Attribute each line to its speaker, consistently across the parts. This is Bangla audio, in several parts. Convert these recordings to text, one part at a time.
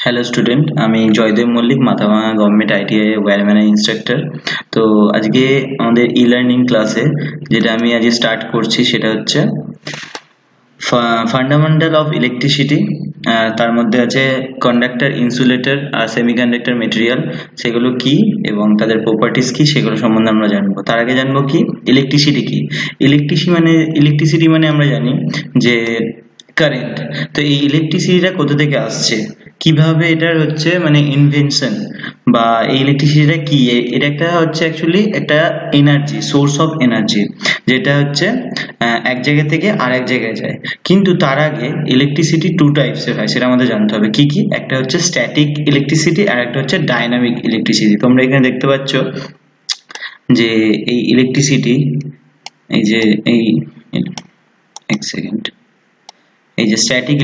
Speaker 1: হ্যালো স্টুডেন্ট, আমি জয়দেব মল্লিক, মাথাভাঙা গভর্নমেন্ট আইটিআই ওয়্যারম্যানের ইনস্ট্রাক্টর। তো আজকে আমাদের ই-লার্নিং ক্লাসে যেটা আমি আজকে স্টার্ট করছি সেটা হচ্ছে ফান্ডামেন্টাল অফ ইলেকট্রিসিটি। তার মধ্যে আছে কন্ডাক্টর, ইনসুলেটর আর সেমিকন্ডাক্টর মেটেরিয়াল, সেগুলো কি এবং তাদের প্রপার্টিস কি সেগুলো সম্বন্ধে আমরা জানবো। তার আগে জানবো কি ইলেকট্রিসিটি কি। ইলেকট্রিসিটি মানে আমরা জানি যে কারেন্ট। তো এই ইলেকট্রিসিটিটা কোথা থেকে আসছে, কিভাবে এটার হচ্ছে মানে ইনভেনশন, বা এই ইলেকট্রিসিটিটা কি, এটা একটা হচ্ছে অ্যাকচুয়ালি একটা এনার্জি, সোর্স অফ এনার্জি, যেটা হচ্ছে এক জায়গা থেকে আরেক জায়গায় যায়। কিন্তু তার আগে ইলেকট্রিসিটি টু টাইপসের হয়, সেটা আমাদের জানতে হবে কি কি। একটা হচ্ছে স্ট্যাটিক ইলেকট্রিসিটি আর একটা হচ্ছে ডাইনামিক ইলেকট্রিসিটি। তোমরা এখানে দেখতে পাচ্ছ যে এই ইলেকট্রিসিটি, এই যে এই এক সেকেন্ড, এই যে স্ট্যাটিক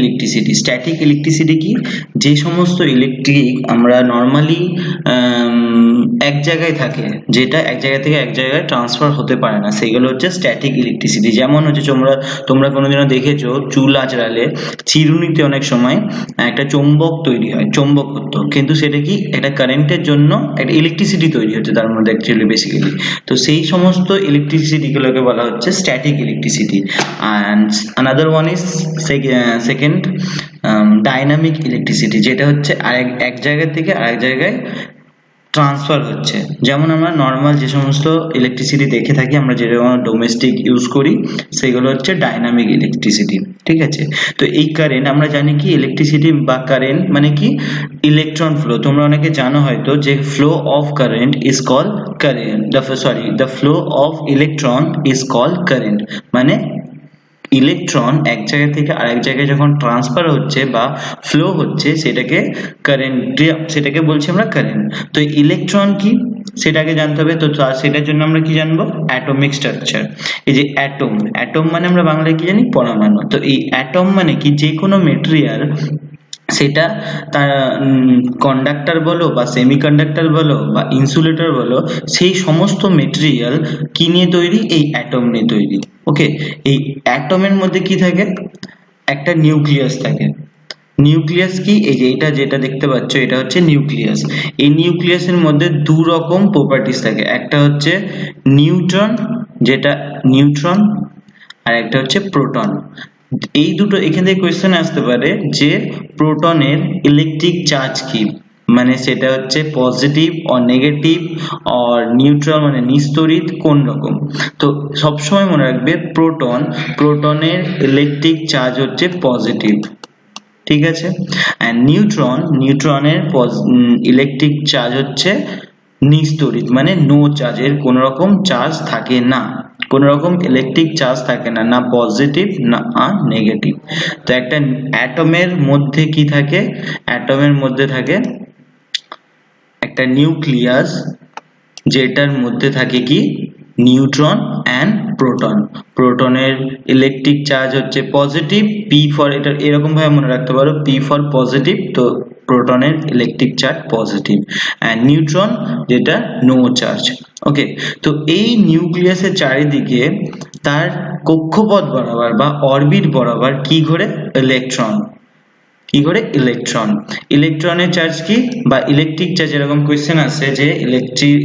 Speaker 1: ইলেকট্রিসিটি কি, যে সমস্ত ইলেকট্রিক আমরা নর্মালি এক জায়গায় থাকে, যেটা এক জায়গা থেকে এক জায়গায় ট্রান্সফার হতে পারে না, সেগুলো হচ্ছে স্ট্যাটিক ইলেকট্রিসিটি। যেমন হচ্ছে তোমরা কোনোদিনও দেখেছো চুল আঁচড়ালে চিরুনিতে অনেক সময় একটা চৌম্বক তৈরি হয়, চৌম্বকত্ব, কিন্তু সেটা কি একটা কারেন্টের জন্য একটা ইলেকট্রিসিটি তৈরি হচ্ছে তার মধ্যে অ্যাকচুয়ালি বেসিক্যালি। তো সেই সমস্ত ইলেকট্রিসিটিগুলোকে বলা হচ্ছে static electricity. And another one is second dynamic electricity, যেটা হচ্ছে এক জায়গা থেকে আরেক জায়গায় ট্রান্সফার হচ্ছে। যেমন আমরা নর্মাল যে সমস্ত ইলেকট্রিসিটি দেখে থাকি, আমরা যেরকম ডোমেস্টিক ইউজ করি, সেগুলো হচ্ছে ডাইনামিক ইলেকট্রিসিটি। ঠিক আছে, তো এই কারেন্ট আমরা জানি কি, ইলেকট্রিসিটি বা কারেন্ট মানে কি ইলেকট্রন ফ্লো। তোমরা অনেকে জানো হয়তো যে flow of current is call current, the flow of electron is call current. মানে ইলেকট্রন এক জায়গা থেকে আরেক জায়গায় যখন ট্রান্সফার হচ্ছে বা ফ্লো হচ্ছে, সেটাকে কারেন্ট, সেটাকে বলছি আমরা কারেন্ট। তো ইলেকট্রন কি সেটাকে জানতে হবে। তো সেটার জন্য আমরা কি জানবো, অ্যাটমিক স্ট্রাকচার। এই যে অ্যাটম মানে আমরা বাংলায় কি জানি, পরমাণু। তো এই অ্যাটম মানে কি, যে কোনো মেটেরিয়াল, সেটা তার কন্ডাক্টর বলো বা সেমিকন্ডাক্টর বলো বা ইনসুলেটর বলো, সেই সমস্ত মেটেরিয়াল কি নিয়ে তৈরি, এই অ্যাটম নিয়ে তৈরি। ওকে, এই অ্যাটমের মধ্যে কি থাকে, একটা নিউক্লিয়াস থাকে। নিউক্লিয়াস কি, এই যে যেটা দেখতে পাচ্ছ, এটা হচ্ছে নিউক্লিয়াস। এই নিউক্লিয়াসের মধ্যে দু রকম প্রপার্টিস থাকে, একটা হচ্ছে নিউট্রন, যেটা নিউট্রন, আর একটা হচ্ছে প্রোটন। এই দুটো এখান থেকে কোয়েশ্চেন আসতে পারে যে প্রোটনের ইলেকট্রিক চার্জ কি, মানে সেটা হচ্ছে positive or negative or neutral, মানে নিস্তড়িত কোন রকম। তো সবসময় মনে রাখবে প্রোটনের ইলেকট্রিক চার্জ হচ্ছে পজিটিভ। ঠিক আছে, অ্যান্ড নিউট্রনের ইলেকট্রিক চার্জ হচ্ছে নিস্তড়িত, মানে নো চার্জ, এর কোনো রকম চার্জ থাকে না, কোনো রকম ইলেকট্রিক চার্জ থাকে না, না পজিটিভ না নেগেটিভ। তো একটা অ্যাটমের মধ্যে কি থাকে, অ্যাটমের মধ্যে থাকে একটা নিউক্লিয়াস, যেটার মধ্যে থাকে কি নিউট্রন অ্যান্ড প্রোটন। প্রোটনের ইলেকট্রিক চার্জ হচ্ছে পজিটিভ, পি ফর, এটা এরকম ভাবে মনে রাখতে পারো, পি ফর পজিটিভ, তো প্রোটনের electric charge positive, and neutron যেটা নো চার্জ। ওকে, তো এই নিউক্লিয়াসের চারিদিকে তার কক্ষপথ বরাবর বা অরবিট বরাবর কি ঘোরে, ইলেকট্রন। কি করে, ইলেকট্রনের চার্জ কি, বা ইলেকট্রিক চার্জ, এরকম কোয়েশ্চেন আসে যে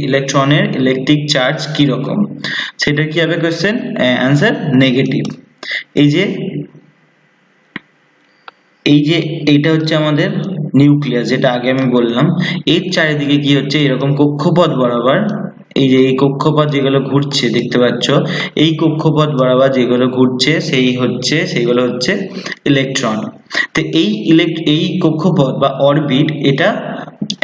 Speaker 1: ইলেকট্রনের ইলেকট্রিক চার্জ কি রকম, সেটা কি হবে কোয়েশ্চেন, অ্যান্সার নেগেটিভ। এই যে এইটা হচ্ছে আমাদের নিউক্লিয়াস, যেটা আগে আমি বললাম। এর চারিদিকে কি হচ্ছে, এরকম কক্ষপথ বরাবর, এই যে এই কক্ষপথ যেগুলো ঘুরছে দেখতে পাচ্ছ, এই কক্ষপথ বরাবর যেগুলো ঘুরছে সেইগুলো হচ্ছে ইলেকট্রন। তো এই কক্ষপথ বা অরবিট, এটা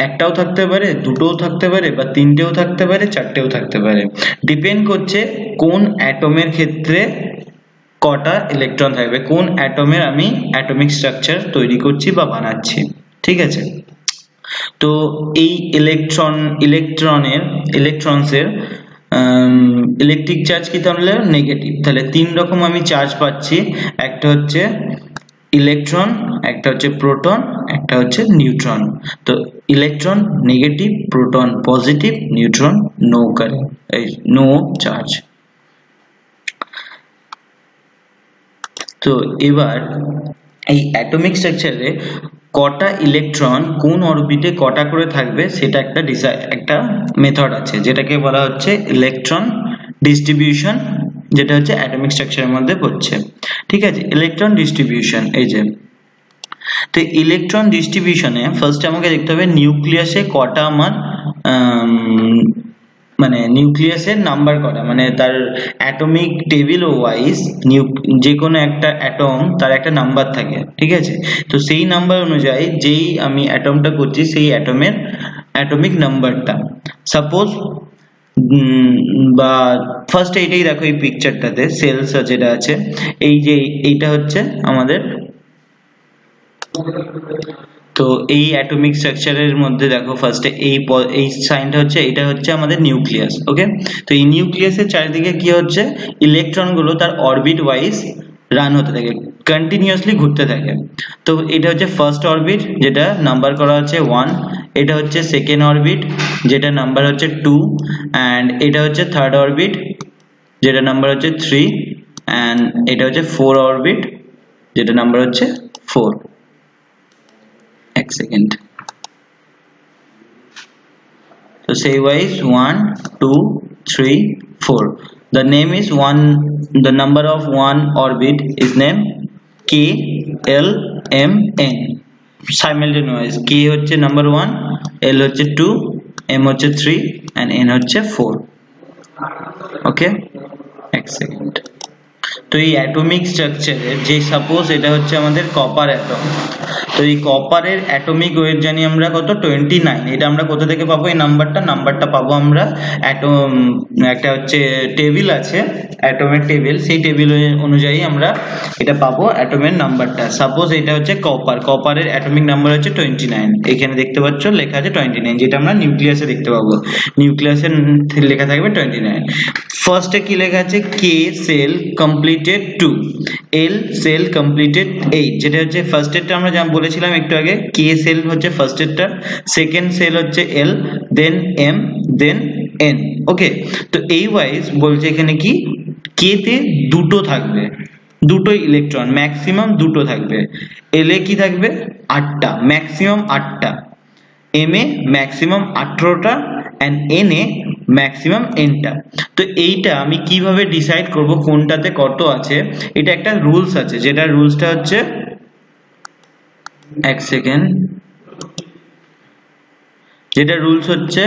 Speaker 1: একটাও থাকতে পারে, দুটোও থাকতে পারে, বা তিনটেও থাকতে পারে, চারটেও থাকতে পারে, ডিপেন্ড করছে কোন অ্যাটমের ক্ষেত্রে কটা ইলেকট্রন থাকবে, কোন অ্যাটমের আমি অ্যাটমিক স্ট্রাকচার তৈরি করছি বা বানাচ্ছি। ঠিক আছে, তো এই ইলেকট্রনসের ইলেকট্রিক চার্জ কি, তাহলে নেগেটিভ। তাহলে তিন রকম আমি চার্জ পাচ্ছি, একটা হচ্ছে ইলেকট্রন, একটা হচ্ছে প্রোটন, একটা হচ্ছে নিউট্রন। তো electron negative, proton positive, neutron no current, no charge. তো এবার এই অ্যাটমিক স্ট্রাকচারে কটা ইলেকট্রন কোন অরবিটে কটা করে থাকবে সেটা একটা মেথড আছে, যেটাকে বলা হচ্ছে ইলেকট্রন ডিস্ট্রিবিউশন, যেটা হচ্ছে অ্যাটমিক স্ট্রাকচারের মধ্যে পড়ছে। ঠিক আছে, ইলেকট্রন ডিস্ট্রিবিউশন। এই যে, তো ইলেকট্রন ডিস্ট্রিবিউশনে ফার্স্ট আমাকে দেখতে হবে নিউক্লিয়াসে কটা আমার মানে নিউক্লিয়াসের নাম্বার কটা, মানে তার অ্যাটমিক টেবিল ওয়াইজ যে কোনো একটা অ্যাটম তার একটা নাম্বার থাকে। ঠিক আছে, তো সেই নাম্বার অনুযায়ী যেই আমি অ্যাটমটা করছি সেই অ্যাটমের অ্যাটমিক নাম্বারটা, সাপোজ বা ফার্স্ট এইটাই দেখো, এই পিকচারটাতে সেলস যেটা আছে, এই যে এইটা হচ্ছে আমাদের, তো এই অ্যাটমিক স্ট্রাকচারের মধ্যে দেখো ফার্স্টে এই সাইনটা হচ্ছে, এটা হচ্ছে আমাদের নিউক্লিয়াস। ওকে, তো এই নিউক্লিয়াসের চারিদিকে কি হচ্ছে, ইলেকট্রনগুলো তার অরবিট ওয়াইজ রান হতে থাকে, কন্টিনিউয়াসলি ঘুরতে থাকে। তো এটা হচ্ছে ফার্স্ট অরবিট, যেটা নাম্বার করা আছে 1, এটা হচ্ছে সেকেন্ড অরবিট, যেটা নাম্বার হচ্ছে 2, অ্যান্ড এটা হচ্ছে থার্ড অরবিট, যেটা নাম্বার হচ্ছে 3, অ্যান্ড এটা হচ্ছে 4 অরবিট, যেটা নাম্বার হচ্ছে 4। এক second, so say wise 1 2 3 4, the name is one, the number of one orbit is named K L M N simultaneous, K হচ্ছে নাম্বার 1, L হচ্ছে 2, M হচ্ছে 3 and N হচ্ছে 4। ওকে, এক সেকেন্ড। তো এই অ্যাটমিক স্ট্রাকচারের যে সাপোজ এটা হচ্ছে আমাদের কপার অ্যাটম, তো এই কপারের অ্যাটমিক ওয়েট জানি আমরা কত, 29। এটা আমরা কোথা থেকে পাবো এই নাম্বারটা পাবো আমরা অ্যাটম, একটা হচ্ছে টেবিল আছে অ্যাটমের টেবিল, সেই টেবিল অনুযায়ী আমরা এটা পাবো অ্যাটমের নাম্বারটা। সাপোজ এটা হচ্ছে কপারের অ্যাটমিক নাম্বার হচ্ছে 29, এখানে দেখতে পাচ্ছ লেখা আছে 29, যেটা আমরা নিউক্লিয়াসে দেখতে পাবো, নিউক্লিয়াসে লেখা থাকবে 29। ফার্স্টে কি লেখা আছে, কে সেল কমপ্লিটেড 2, এল সেল কমপ্লিটেড 8, যেটা হচ্ছে ফার্স্ট এরটা আমরা যা বলেছিলাম একটু আগে, কে সেল হচ্ছে ফার্স্ট এরটা, সেকেন্ড সেল হচ্ছে এল, দেন এম, দেন এন। ওকে, তো এই ওয়াইজ বলছে এখানে কি, কে তে দুটো থাকবে, দুটো ইলেকট্রন ম্যাক্সিমাম দুটো থাকবে, এল এ কি থাকবে 8টা, ম্যাক্সিমাম 8টা, এম এ ম্যাক্সিমাম 18টা, এন্ড এন এ ম্যাক্সিমাম এনটা। তো এইটা আমি কিভাবে ডিসাইড করব কোনটাতে কত আছে, এটা একটা রুলস আছে, যেটা রুলসটা হচ্ছে, এক সেকেন্ড, যেটা রুলস হচ্ছে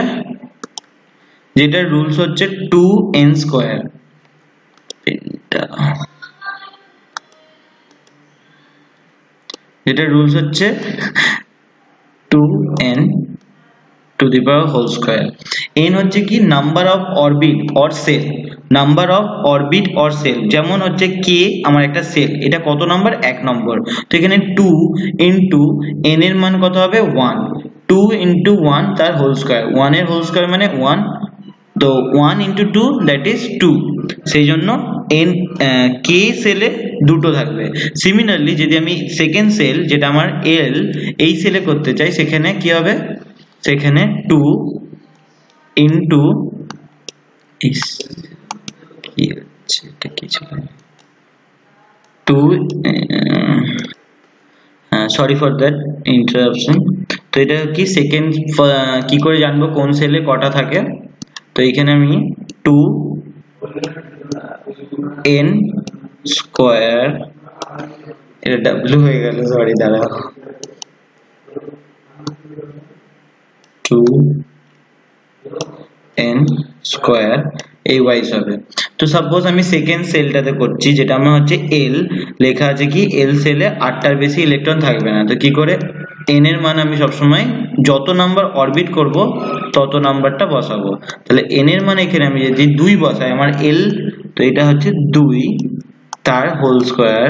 Speaker 1: 2n স্কয়ার, যেটা রুলস হচ্ছে 2n to the power whole square। n হচ্ছে কি, number of orbit or shell, number of orbit or shell, যেমন হচ্ছে কে আমার একটা সেল, এটা কত নাম্বার, 1 নম্বর, তো এখানে 2 ইনটু n এর মান কত হবে 1, 2 ইনটু 1 তার হোল স্কয়ার, 1 এর হোল স্কয়ার মানে 1, তো 1 ইনটু 2 দ্যাট ইজ 2, সেই জন্য n কে সেলে দুটো থাকবে। সিমিলারলি যদি আমি সেকেন্ড সেল, যেটা আমার এল, এই সেলে করতে চাই, সেখানে কি হবে, সেখানে 2 ইনটু কি হচ্ছে, এটা কি ছিল, 2, সরি ফর দ্যাট ইন্টারাপশন। তো এটা কি সেকেন্ড, কি করে জানবো কোন সেলে কটা থাকে, তো এখানে আমি 2n স্কয়ার, এটা ডাব্লিউ হয়ে গেল, সরি দাঁড়াও, 2n স্কয়ার এই ওয়াইজ হবে। তো সাপোজ আমি সেকেন্ড সেলটাতে করছি, যেটা আমার হচ্ছে এল, লেখা আছে কি এল সেলে 8টার বেশি ইলেকট্রন থাকবে না, তো কি করে, n এর মান আমি সবসময় যত নাম্বার অরবিট করব তত নাম্বারটা বসাবো, তাহলে n এর মান এখানে আমি যদি 2 বসাই, আমার l, তো এটা হচ্ছে 2 তার হোল স্কয়ার,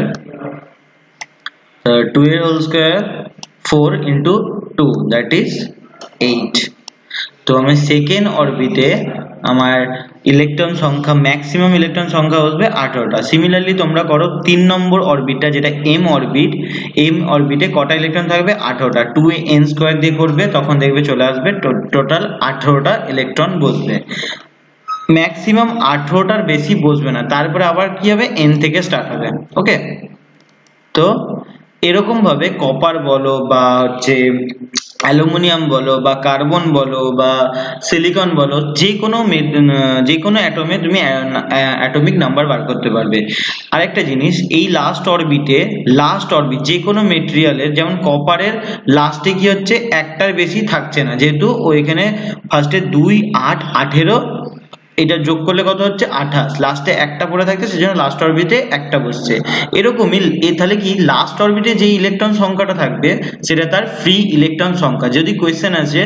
Speaker 1: 2 এর whole square 4 into 2 that is 8। তো আমি সেকেন্ড অরবিটে আমার ইলেকট্রন সংখ্যা, ম্যাক্সিমাম ইলেকট্রন সংখ্যা বসবে 18টা। সিমিলারলি তোমরা করো 3 নম্বর অরবিটটা, যেটা এম অরবিটে কটা ইলেকট্রন থাকবে, 18টা, 2n স্কয়ার দিয়ে করবে, তখন দেখবে চলে আসবে টোটাল 18টা ইলেকট্রন বসবে, ম্যাক্সিমাম 18টার বেশি বসবে না, তারপরে আবার কি হবে, n থেকে স্টার্ট হবে। ওকে, তো এরকম ভাবে কপার বলো বা হচ্ছে অ্যালুমিনিয়াম বলো বা কার্বন বলো বা সিলিকন বলো, যে কোনো অ্যাটমে তুমি অ্যাটমিক নাম্বার বার করতে পারবে। আরেকটা জিনিস, এই লাস্ট অরবিট যে কোনো মেটেরিয়ালের, যেমন কপারের লাস্টে কি হচ্ছে, একটার বেশি থাকছে না, যেহেতু ওইখানে ফার্স্টে 2 8 18, এটা যোগ করলে কত হচ্ছে 28, লাস্টে একটা পড়ে থাকছে, সেজন্য লাস্ট অরবিটে একটা বসছে। এরকমই তাহলে কি লাস্ট অরবিটে যে ইলেকট্রন সংখ্যাটা থাকবে সেটা তার ফ্রি ইলেকট্রন সংখ্যা। যদি কোয়েশ্চেন আছে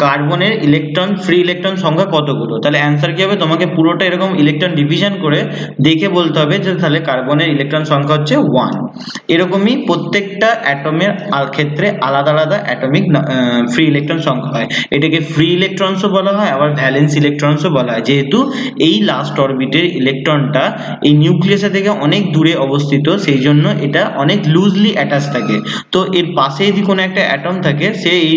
Speaker 1: কার্বনের ফ্রি ইলেকট্রন সংখ্যা কতগুলো, তাহলে অ্যান্সার কি হবে, তোমাকে পুরোটা এরকম ইলেকট্রন ডিভিশন করে দেখে বলতে হবে যে তাহলে কার্বনের ইলেকট্রন সংখ্যা হচ্ছে 1। এরকমই প্রত্যেকটা অ্যাটমের ক্ষেত্রে আলাদা আলাদা অ্যাটমিক ফ্রি ইলেকট্রন সংখ্যা হয়। এটাকে ফ্রি ইলেকট্রনসও বলা হয়, আবার ভ্যালেন্স ইলেকট্রনসও বলা হয়, যেহেতু এই লাস্ট অরবিটের ইলেকট্রনটা এই নিউক্লিয়াসের থেকে অনেক দূরে অবস্থিত, সেই জন্য এটা অনেক লুজলি অ্যাটাচ থাকে। তো এর পাশে যদি কোনো একটা অ্যাটম থাকে, সে এই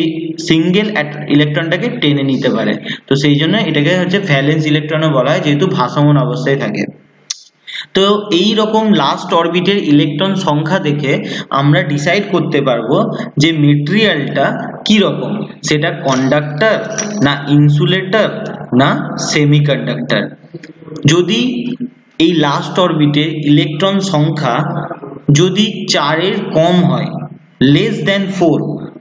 Speaker 1: সিঙ্গেল ইলেকট্রনটাকে টেনে নিতে পারে। তো সেই জন্য এটাকে হচ্ছে ভ্যালেন্স ইলেকট্রনও বলা হয়, যেহেতু ভাসমান অবস্থায় থাকে। তো এই রকম লাস্ট অরবিটের ইলেকট্রন সংখ্যা দেখে আমরা ডিসাইড করতে পারবো যে মেটেরিয়ালটা কি রকম, সেটা কন্ডাক্টর না ইনসুলেটর না সেমিকন্ডাক্টর। যদি এই লাস্ট অরবিটের ইলেকট্রন সংখ্যা যদি 4 এর কম হয়, লেস দেন 4,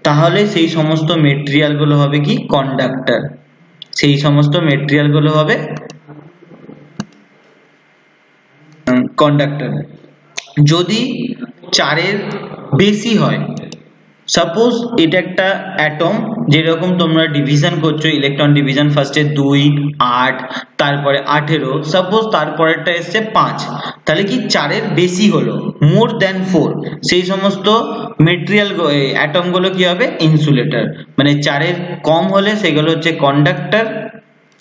Speaker 1: তাহলে সেই সমস্ত মেটেরিয়াল গুলো হবে কি কন্ডাক্টর, সেই সমস্ত মেটেরিয়াল গুলো হবে কন্ডাক্টর। যদি 4 এর বেশি হয়, সাপোজ এটা একটা অ্যাটম, যেরকম তোমরা ডিভিশন করছো ইলেকট্রন ডিভিশন, ফার্স্টে 2 8, তারপরে 18, সাপোজ তারপরেরটা এসছে 5, তাহলে কি 4 এর বেশি হলো, মোর দ্যান 4, সেই সমস্ত মেটেরিয়াল অ্যাটম গুলো কি হবে ইনসুলেটর। মানে 4 এর কম হলে সেগুলো হচ্ছে কন্ডাক্টর,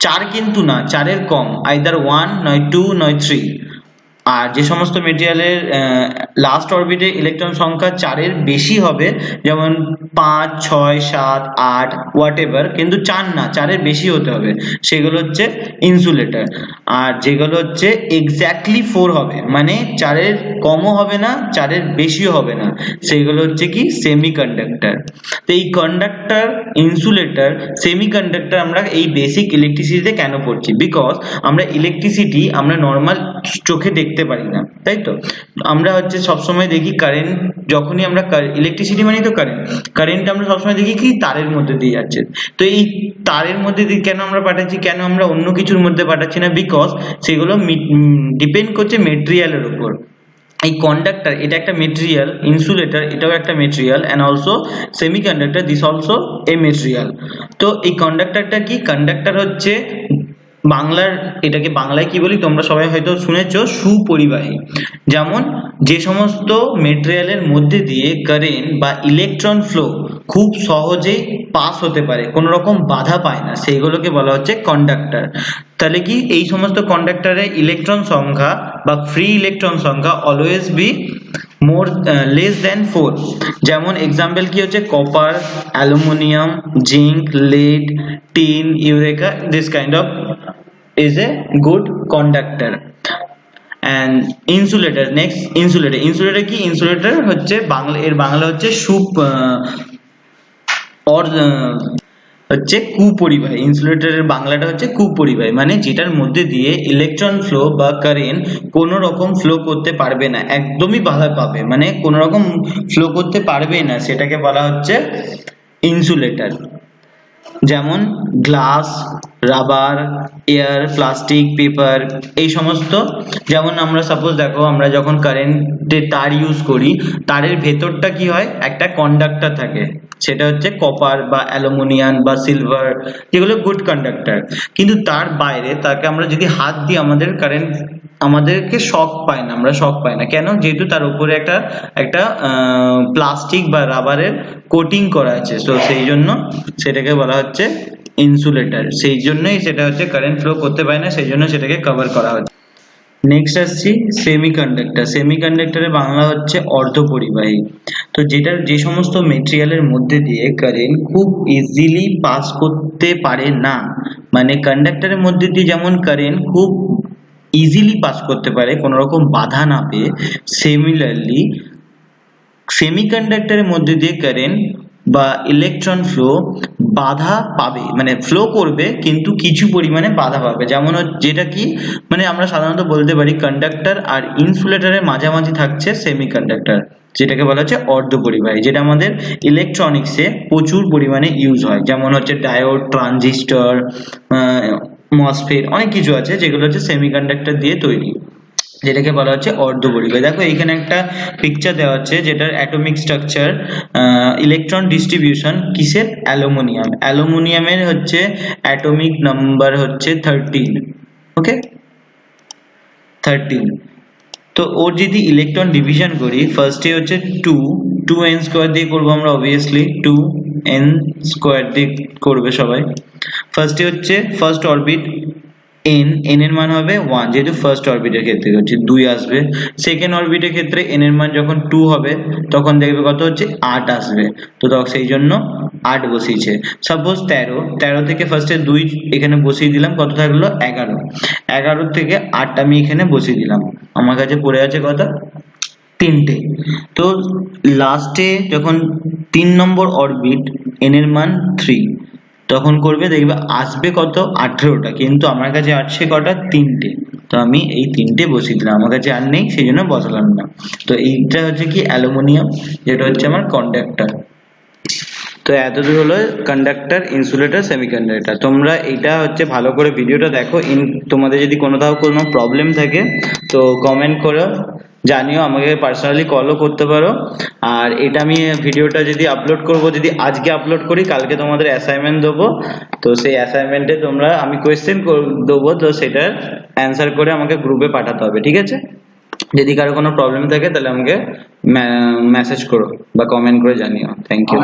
Speaker 1: 4 কিন্তু না, 4 এর কম, আইদার 1 নয় 2 নয় 3। আর যে সমস্ত মেটেরিয়ালের লাস্ট অরবিটে ইলেকট্রন সংখ্যা 4 এর বেশি হবে, যেমন 5 6 7 8 হোয়াট এভার, কিন্তু 4 না, 4 এর বেশি হতে হবে, সেগুলো হচ্ছে ইনসুলেটর। আর যেগুলো হচ্ছে এক্স্যাক্টলি 4 হবে, মানে 4 এর কমও হবে না 4 এর বেশিও হবে না, সেগুলো হচ্ছে কি সেমিকন্ডাক্টর। তো এই কন্ডাক্টর, ইনসুলেটর, সেমিকন্ডাক্টর আমরা এই বেসিক ইলেকট্রিসিটিতে কেন পড়ছি, বিকজ আমরা ইলেকট্রিসিটি আমরা নর্মাল চোখে দেখতে পারি না, তাই তো। আমরা হচ্ছে সবসময় দেখি কারেন্ট, যখনই আমরা ইলেকট্রিসিটি মানে তো কারেন্ট আমরা সবসময় দেখি কি তারের মধ্যে দিয়ে যাচ্ছে। তো এই তারের মধ্যে দিয়ে কেন আমরা পাঠাচ্ছি, কেন আমরা অন্য কিছুর মধ্যে পাঠাচ্ছি না, বিকজ সেগুলো ডিপেন্ড করছে মেটেরিয়ালের উপর। এই কন্ডাক্টর এটা একটা মেটেরিয়াল, ইনসুলেটর এটাও একটা material, and also semiconductor this also a material. তো এই কন্ডাক্টরটা কি, কন্ডাক্টর হচ্ছে এটাকে বাংলায় কি বলি তোমরা সবাই হয়তো শুনেছো, সুপরিবাহী। যেমন যে সমস্ত মেটেরিয়ালের মধ্যে দিয়ে কারেন্ট বা ইলেকট্রন ফ্লো খুব সহজেই পাস হতে পারে, কোনো রকম বাধা পায় না, সেইগুলোকে বলা হচ্ছে কন্ডাক্টর। তাহলে কি এই সমস্ত কন্ডাক্টরের ইলেকট্রন সংখ্যা বা ফ্রি ইলেকট্রন সংখ্যা always be more less than 4। যেমন এক্সাম্পল কি হচ্ছে, copper, aluminium, zinc, lead, tin, eureka, this kind of is a good conductor. And insulator, next insulator কি, insulator হচ্ছে বাংলা হচ্ছে হচ্ছে কুপরিবাহী। ইনসুলেটরের বাংলাটা হচ্ছে কুপরিবাহী, মানে যেটার মধ্যে দিয়ে ইলেকট্রন ফ্লো বা কারেন্ট কোনো রকম ফ্লো করতে পারবে না, একদমই বাধা পাবে, মানে কোনো রকম ফ্লো করতে পারবে না, সেটাকে বলা হচ্ছে ইনসুলেটর। যেমন glass, rubber, air, plastic, paper, এই সমস্ত। যেমন আমরা সাপোজ দেখো, আমরা যখন কারেন্টের তার ইউজ করি, তারের ভেতরটা কি হয়, একটা কন্ডাক্টর থাকে, সেটা হচ্ছে কপার বা অ্যালুমিনিয়াম বা সিলভার, যেগুলো গুড কন্ডাক্টর। কিন্তু তার বাইরে তাকে আমরা যদি হাত দিই, আমাদেরকে শক পায় না, আমরা শক পাই না কেন, যেহেতু তার উপরে একটা প্লাস্টিক বা রাবারের কোটিং করা আছে, তো সেই জন্য সেটাকে বলা হচ্ছে ইনসুলেটর। সেই জন্যই সেটা হচ্ছে কারেন্ট ফ্লো করতে পারে না, সেই জন্য সেটাকে কভার করা হচ্ছে। নেক্সট আসছি সেমিকন্ডাক্টর। সেমিকন্ডাক্টরের বাংলা হচ্ছে অর্ধপরিবাহী। তো যে সমস্ত মেটেরিয়ালের মধ্যে দিয়ে কারেন্ট খুব ইজিলি পাস করতে পারে না, মানে কন্ডাক্টরের মধ্যে দিয়ে যেমন কারেন্ট খুব ইজিলি পাস করতে পারে কোনো রকম বাধা না পেয়ে, সিমিলারলি সেমিকন্ডাক্টরের মধ্যে দিয়ে কারেন্ট বা ইলেকট্রন ফ্লো বাধা পাবে, মানে ফ্লো করবে কিন্তু কিছু পরিমাণে বাধা পাবে। যেমন যেটা কি মানে আমরা সাধারণত বলতে পারি কন্ডাক্টর আর ইনসুলেটরের মাঝামাঝি থাকছে সেমিকন্ডাক্টর, যেটাকে বলা হচ্ছে অর্ধপরিবাহী, যেটা আমাদের ইলেকট্রনিক্সে প্রচুর পরিমাণে ইউজ হয়। যেমন হচ্ছে ডায়োড, ট্রানজিস্টর, মসফেট, অনেক কিছু আছে যেগুলো হচ্ছে সেমিকন্ডাক্টর দিয়ে তৈরি, যেটাকে বলা হচ্ছে অর্ধপরিবাহী। দেখো এইখানে একটা পিকচার দেওয়া হচ্ছে যেটার অ্যাটমিক স্ট্রাকচার, ইলেকট্রন ডিস্ট্রিবিউশন কিসের, অ্যালুমিনিয়ামের হচ্ছে অ্যাটমিক নাম্বার হচ্ছে 13, ওকে 13। তো ওর যদি ইলেকট্রন ডিভিশন করি ফার্স্টে হচ্ছে 2n স্কোয়ার দিয়ে করবো আমরা, অবভিয়াসলি 2n স্কোয়ার দিয়ে করবে সবাই। ফার্স্টে হচ্ছে ফার্স্ট অরবিট n এর মান হবে 1, যেহেতু ফার্স্ট অরবিটের ক্ষেত্রে হচ্ছে 2 আসবে। সেকেন্ড অরবিটের ক্ষেত্রে n এর মান যখন 2 হবে তখন দেখবে কত হচ্ছে 8 আসবে, তো সেই জন্য 8 বসিয়েছে। সাপোজ 13 থেকে ফার্স্টে 2 এখানে বসিয়ে দিলাম, কত থাকলো 11 থেকে 8 আমি এখানে বসিয়ে দিলাম, আমার কাছে পড়ে আছে কত 3টে। তো লাস্টে যখন 3 নম্বর অরবিট n এর মান 3 তখন করবে, দেখবে আসবে কত 18টা, কিন্তু আমার কাছে আসছে কটা 3টে, তো আমি এই 3টে বসিয়ে দিলাম, আমার কাছে আর নেই সেই জন্য বসালাম না। তো এইটা হচ্ছে কি অ্যালুমিনিয়াম, যেটা হচ্ছে আমার কন্ডাক্টর। তো এতদূর হলো কন্ডাক্টর, ইনসুলেটর, সেমিকন্ডাক্টর। তোমরা এটা হচ্ছে ভালো করে ভিডিওটা দেখো। তোমাদের যদি কোথাও কোনো প্রবলেম থাকে তো কমেন্ট করো, জানিও, আমাকে পার্সোনালি কলও করতে পারো। আর এটা আমি ভিডিওটা যদি আপলোড করব, যদি আজকে আপলোড করি কালকে তোমাদের অ্যাসাইনমেন্ট দেবো, তো সেই অ্যাসাইনমেন্টে তোমরা আমি কোয়েশ্চেন দেবো, তো সেটার অ্যান্সার করে আমাকে গ্রুপে পাঠাতে হবে, ঠিক আছে? যদি কারো কোনো প্রবলেম থাকে তাহলে আমাকে মেসেজ করো বা কমেন্ট করে জানিও। Thank you.